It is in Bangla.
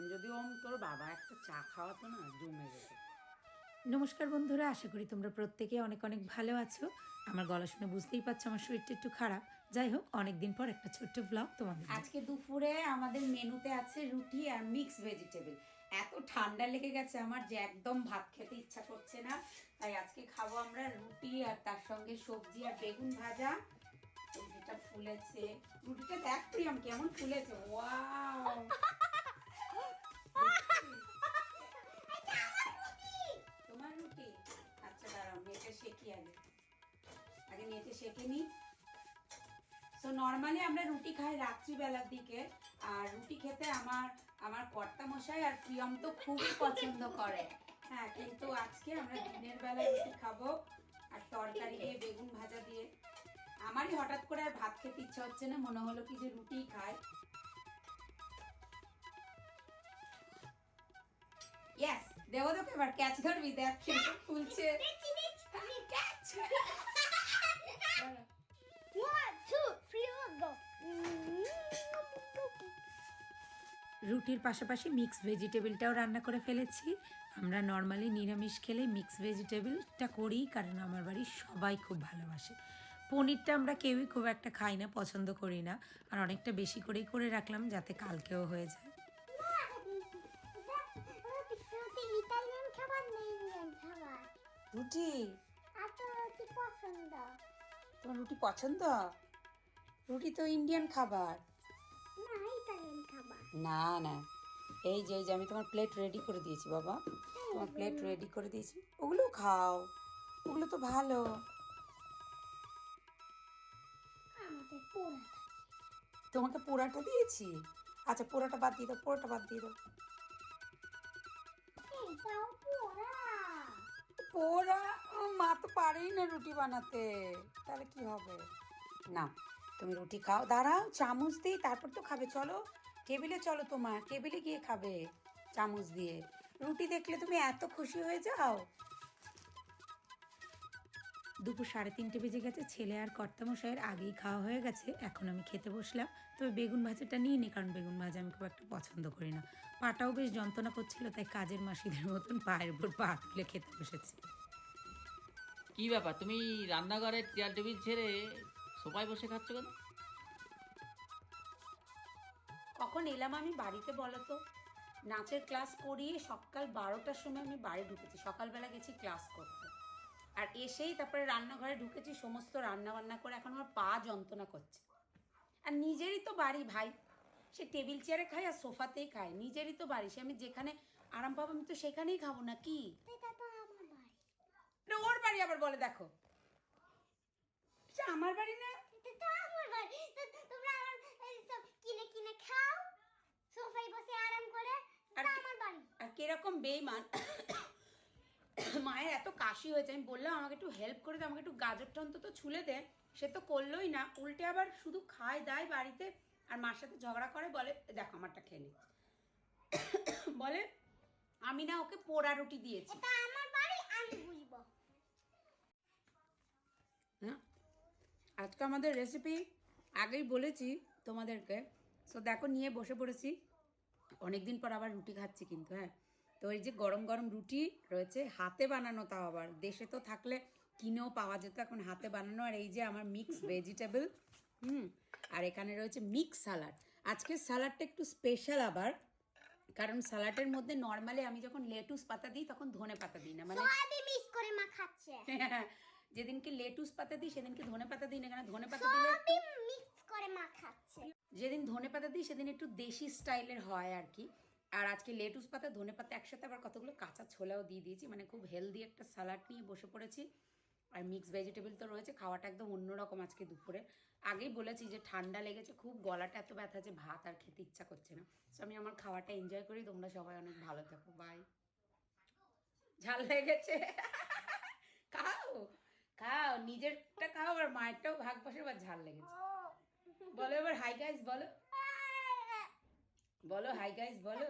এখন যদি তোর বাবা একটা চা খাওয়াতো না জমে যেত। নমস্কার বন্ধুরা, আশা করি তোমরা প্রত্যেকে অনেক অনেক ভালো আছো। আমার গলা শুনে বুঝতেই পারছো আমার শরীরটা একটু খারাপ। যাই হোক, অনেকদিন পর একটা ছোট্ট ব্লগ তোমাদের। আজকে দুপুরে আমাদের মেনুতে আছে রুটি আর মিক্স ভেজিটেবল। এত ঠান্ডা লেগে গেছে আমার যে একদম ভাত খেতে ইচ্ছা করছে না, তাই আজকে খাবো আমরা রুটি আর তার সঙ্গে সবজি আর বেগুন ভাজা। রুটিটা ফুলেছে, রুটিটা দেখ প্রিয়ম কেমন ফুলেছে। ওয়াও, তোমার রুটি? আচ্ছা দাঁড়াও, মেয়েটা শেখি আগে আগে মেয়েটা শেখে নি। সো নর্মালি আমরা রুটি খাই রাত্রিবেলার দিকে, আর রুটি খেতে আমার কর্তা মশাই আর প্রিয়ম তো খুবই পছন্দ করে। হ্যাঁ, কিন্তু আজকে আমরা দিনের বেলা রুটি খাবো আর তরকারি দিয়ে বেগুন ভাজা দিয়ে। আমারই হঠাৎ করে আর ভাত খেতে ইচ্ছা হচ্ছে না, মনে হলো কি যে রুটিই খাই। ইয়েস, দেবো তোকে এবার ক্যাচ ধরবি, দেখ খেলতে ফুলছে। ক্যাচ। রুটির পাশাপাশি মিক্স ভেজিটেবলটাও রান্না করে ফেলেছি। আমরা নর্মালি নিরামিষ খেলে মিক্স ভেজিটেবলটা করি, কারণ আমার বাড়ির সবাই খুব ভালোবাসে। পনিরটা আমরা কেউই খুব একটা খাই না, পছন্দ করি না, আর অনেকটা বেশি করেই করে রাখলাম যাতে কালকেও হয়ে যায়। রুটি? তোমার রুটি পছন্দ? রুটি তো ইন্ডিয়ান খাবার। না না, এই যে আমি তোমার প্লেট রেডি করে দিয়েছি বাবা, তোমার প্লেট রেডি করে দিয়েছি, ওগুলো খাও, ওগুলো তো ভালো। তোমাকে পোড়াটা দিয়েছি, আচ্ছা পোড়াটা বাদ দিয়ে দাও, পোড়াটা বাদ দিয়ে দাও। পোড়া মা তো পারেই না রুটি বানাতে, তাহলে কি হবে? না, তুমি রুটি খাও, দাঁড়াও চামচ দিই তারপর তো খাবে। চলো টেবিলে, চলো তোমার টেবিলে গিয়ে খাবে চামচ দিয়ে। রুটি দেখলে তুমি এত খুশি হয়ে যাও। দুপুর 3:30 বেজে গেছে, ছেলে আর কর্তামশাইয়ের আগেই খাওয়া হয়ে গেছে। এখন আমি খেতে বসলাম, তবে বেগুন ভাজাটা নিয়ে নিই, কারণ বেগুন ভাজা আমি খুব একটা পছন্দ করি না। পাটাও বেশ যন্ত্রণা করছিল, তাই কাজের মাসিদের মতন পায়ের উপর পা তুলে খেতে বসেছি। কি ব্যাপার, তুমি রান্নাঘরের চেয়ার টেবিল ছেড়ে সোফায় বসে খাচ্ছ কেন? কখন এলাম আমি বাড়িতে বলো তো? নাচের ক্লাস করিয়ে সকাল 12টার সময় আমি বাড়ি ঢুকেছি, সকালবেলা গেছি ক্লাস করতে, আর এসেই তারপরে রান্নাঘরে ঢুকেছি, সমস্ত রান্না বান্না করে এখন আমার পা যন্ত্রণা করছে। আর নিজেরই তো বাড়ি ভাই, সে টেবিল চেয়ারে খাই আর সোফাতেই খাই, নিজেরই তো বাড়ি, সে আমি যেখানে আরাম পাবো আমি তো সেখানেই খাবো না কি? এটা ওর বাড়ি আবার বলে, দেখো এটা আমার বাড়ি না। আর কিরকম বেইমান, মায়ের এত কাশি হয়েছে, আমি বললাম আমাকে একটু হেল্প করে দে, আমাকে একটু গাজরটা অন্তত ছুলে দে, সে তো করলোই না, উল্টে আবার শুধু খায় দায় বাড়িতে, আর মার সাথে ঝগড়া করে, বলে দেখো আমারটা খেয়ে নি, বলে আমি না ওকে পোড়া রুটি দিয়েছি। হ্যাঁ, আজকে আমাদের রেসিপি আগেই বলেছি তোমাদেরকে। সো দেখো নিয়ে বসে পড়েছি, অনেকদিন পর আবার রুটি খাচ্ছি কিন্তু। হ্যাঁ, তো এই যে গরম গরম রুটি রয়েছে, হাতে বানানো, তাও আবার দেশে তো থাকলে কিনেও পাওয়া যেত, এখন হাতে বানানো। আর এই যে আমার মিক্স ভেজিটেবল, আর এখানে রয়েছে মিক্স স্যালাড। আজকের স্যালাডটা একটু স্পেশাল আবার, কারণ স্যালাডের মধ্যে নর্মালি আমি যখন লেটুস পাতা দিই তখন ধনে পাতা দিই না, মানে যেদিনকে লেটুস পাতা দিই সেদিনকে ধনে পাতা দিই না, কেন ধনে পাতা দিলে যেদিন ধনে পাতা দিই সেদিন একটু দেশি স্টাইলের হয় আর কি। আর আজকে লেটুস পাতা ধনে পাতা একসাথে আবার কতগুলো কাঁচা ছোলাও দিয়ে দিয়েছি, মানে খুব হেলদি একটা স্যালাড নিয়ে বসে পড়েছি। আর মিক্স ভেজিটেবল তো রয়েছে, খাওয়াটা একদম অন্যরকম আজকে দুপুরে। আগেই বলেছি যে ঠান্ডা লেগেছে খুব, গলাটা এত ব্যথা যে ভাত আর খেতে ইচ্ছা করছে না। তো আমি আমার খাওয়াটা এনজয় করি, তোমরা সবাই অনেক ভালো থাকো, বাই। ঝাল লেগেছে? খাও খাও, নিজেরটা খাও আর মায়েরটাও ভাগ বসে, এবার ঝাল লেগেছে। বলো এবার হাই গাইস, বলো বলো হাই গাইস, বলো।